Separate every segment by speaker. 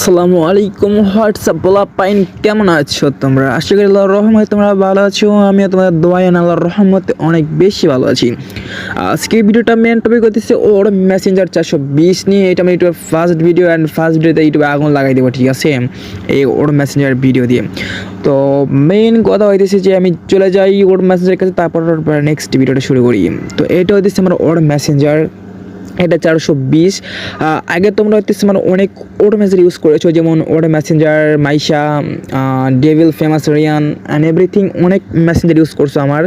Speaker 1: আসসালামু আলাইকুম হোয়াটসঅ্যাপ বলা পাইন কেমন আছো তোমরা? আশা করি আল্লাহর রহমতে তোমরা ভালো আছো। আমিও তোমাদের দোয়ায় আল্লাহর রহমতে অনেক বেশি ভালো আছি। আজকে ভিডিওটা মেন টপিক হচ্ছে ওর মেসেঞ্জার 420 নিয়ে। এটা আমি ইউটিউবের ফার্স্ট ভিডিও অ্যান্ড ফার্স্ট ভিডিওতে ইউটিউবে আগুন লাগাই দেবো, ঠিক আছে, এই ওর মেসেঞ্জার ভিডিও দিয়ে। তো মেইন কথা হইতেছে যে আমি চলে যাই ওর মেসেঞ্জারের কাছে, তারপর নেক্সট ভিডিওটা শুরু করি। তো এটা হইতেছে আমার ওর মেসেঞ্জার, এটা 420। আগে তোমরা হচ্ছে মানে অনেক ওড মেসেঞ্জার ইউজ করেছো, যেমন odd messenger, Maisha, devil, famous, Riyan and everything. অনেক মেসেঞ্জার ইউজ করছো আমার,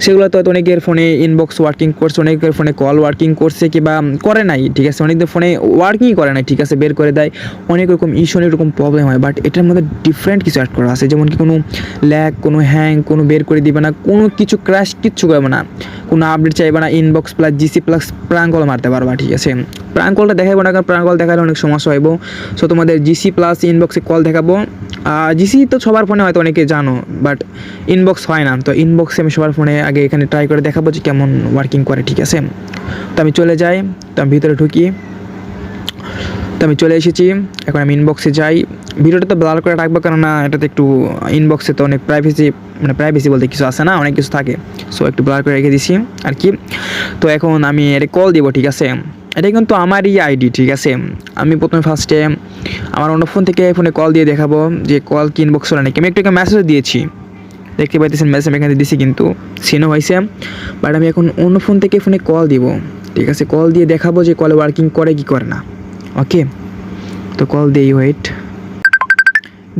Speaker 1: সেগুলো তো হয়তো অনেকের ফোনে ইনবক্স ওয়ার্কিং করছে, অনেকের ফোনে কল ওয়ার্কিং করছে কিংবা করে নাই, ঠিক আছে, অনেকদের ফোনে ওয়ার্কিংই করে নাই, ঠিক আছে, বের করে দেয়। অনেক রকম ইস্যু, অনেক রকম প্রবলেম হয়, বাট এটার মধ্যে ডিফারেন্ট কিছু অ্যাড করা আছে, যেমন কি কোনো ল্যাগ, কোনো হ্যাং, কোনো বের করে দিবে না, কোনো কিছু ক্র্যাশ কিচ্ছু করবে না, কোনো আপডেট চাইবে না, inbox plus GC plus prank call মারতে পারবা, ঠিক আছে। প্রাঙ্ক কলটা দেখাবো না, কারণ প্রাঙ্ক কল দেখালে অনেক সমস্যা হইব। সো তোমাদের জিসি প্লাস ইনবক্সে কল দেখাবো। জিসি তো সবার ফোনে হয়তো অনেকে জানো, বাট ইনবক্স হয় না। তো ইনবক্সে আমি সবার ফোনে আগে এখানে ট্রাই করে দেখাবো যে কেমন ওয়ার্কিং করে, ঠিক আছে। তো আমি চলে যাই, তো আমি ভিতরে ঢুকি, তো আমি চলে এসেছি। এখন আমি ইনবক্সে যাই। ভিডিওটা তো ব্লার করে রাখবো, কেননা এটাতে একটু ইনবক্সে তো অনেক প্রাইভেসি বলতে কিছু আছে না, অনেক কিছু থাকে। সো একটু ব্লার করে রেখে দিছি আর কি। তো এখন আমি এটা কল দিব, ঠিক আছে। এটা কিন্তু আমারই আইডি, ঠিক আছে। আমি প্রথমে ফার্স্টে আমার অন্য ফোন থেকে ফোনে কল দিয়ে দেখাবো যে কল কি ইনবক্স হলো নাকি। আমি একটু মেসেজ দিয়েছি, দেখতে পাইতেছেন মেসেজ আমি এখানে দিয়েছি, কিন্তু সিনও হয়েছে। বাট আমি এখন অন্য ফোন থেকে ফোনে কল দিব, ঠিক আছে। কল দিয়ে দেখাবো যে কল ওয়ার্কিং করে কি করে না, ওকে। তো কল দিই, ওয়েট,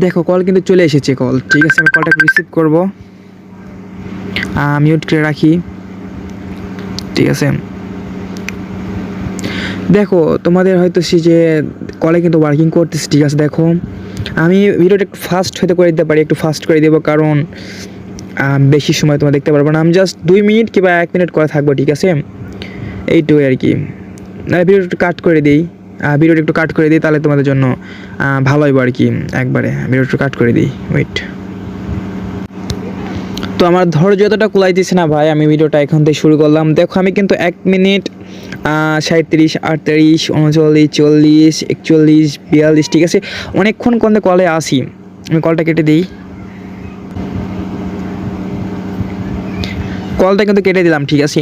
Speaker 1: দেখো কল কিন্তু চলে এসেছে কল, ঠিক আছে। আমি কলটা রিসিভ করব, মিউট করে রাখি, ঠিক আছে। দেখো তোমাদের হয়তো সে যে কলে কিন্তু ওয়ার্কিং করতেছে, ঠিক আছে। দেখো আমি ভিডিওটা একটু ফাস্ট হতে করে দিতে পারি, একটু ফাস্ট করে দেবো, কারণ বেশি সময় তোমরা দেখতে পারবো না। আমি জাস্ট 2 মিনিট কিংবা 1 মিনিট করে থাকবো, ঠিক আছে, এইটুকুই আর কি। ভিডিওটা একটু কাট করে দিই, তাহলে তোমাদের জন্য ভালো হইব আর কি। একবারে ভিডিওটা একটু কাট করে দিই, ওয়েট। তো আমার ধৈর্য যতটা কুলাইতেছে না ভাই, আমি ভিডিওটা এখন থেকে শুরু করলাম। দেখো আমি কিন্তু 1 মিনিট 37, 38, 39, 40, 41, 42, ঠিক আছে, অনেকক্ষণ কলে আসি। আমি কলটা কেটে দিই, কলটা কিন্তু কেটে দিলাম, ঠিক আছে।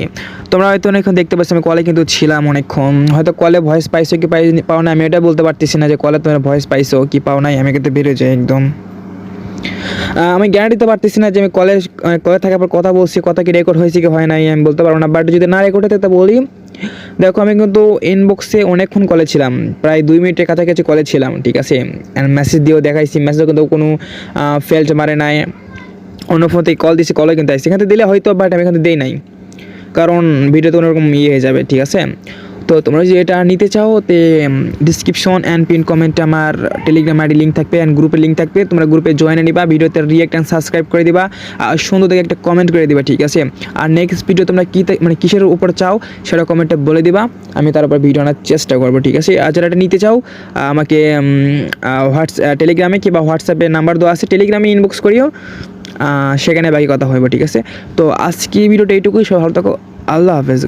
Speaker 1: তোমরা হয়তো অনেকক্ষণ দেখতে পাচ্ছ আমি কলে কিন্তু ছিলাম অনেকক্ষণ। হয়তো কলে ভয়েস পাইছো কি পাও না, আমি এটা বলতে পারতেছি না যে কলে তোমরা ভয়েস পাইছো কি পাও নাই। আমি কিন্তু বেরো যাই একদম, আমি গ্যারান্টি দিতে পারতেছি না যে আমি কলে থাকার পর কথা বলছি, কথা কি রেকর্ড হয়েছে কি হয় নাই আমি বলতে পারবো না। বাট যদি না রেকর্ড হতে তা বলি, দেখো আমি কিন্তু ইনবক্সে অনেকক্ষণ কলে ছিলাম, প্রায় 2 মিনিটের কাছাকাছি কলে ছিলাম, ঠিক আছে। অ্যান্ড মেসেজ দিয়েও দেখাইছি, মেসেজও কিন্তু কোনো ফেল্ট মারে নাই। অন্য ফোন থেকে কল দিয়েছি, কলে কিন্তু আসছে, এখান থেকে দিলে হয়তো, বাট আমি এখানে দিই নাই, কারণ ভিডিওতে অন্যরকম হয়ে যাবে, ঠিক আছে। তো তোমরা যদি এটা নিতে চাও, তে ডিসক্রিপশন অ্যান্ড পিন কমেন্টে আমার টেলিগ্রাম আইডি লিঙ্ক থাকবে অ্যান্ড গ্রুপের লিঙ্ক থাকবে। তোমরা গ্রুপে জয়েনে নিবা, ভিডিওতে রিয়েক্ট অ্যান্ড সাবস্ক্রাইব করে দিবা, আর সুন্দর দেখে একটা কমেন্ট করে দিবা, ঠিক আছে। আর নেক্সট ভিডিও তোমরা কী কিসের উপর চাও সেটা কমেন্টে বলে দিবা, আমি তার উপর ভিডিও আনার চেষ্টা করবো, ঠিক আছে। আর যারা এটা নিতে চাও, আমাকে টেলিগ্রামে কিংবা হোয়াটসঅ্যাপে নাম্বার দেওয়া আছে, টেলিগ্রামে ইনবক্স করিও, সেখানে বাকি কথা হইব, ঠিক আছে। তো আজকে ভিডিওটা এইটুকুই, সব ভালো থাকো, আল্লাহ হাফেজ।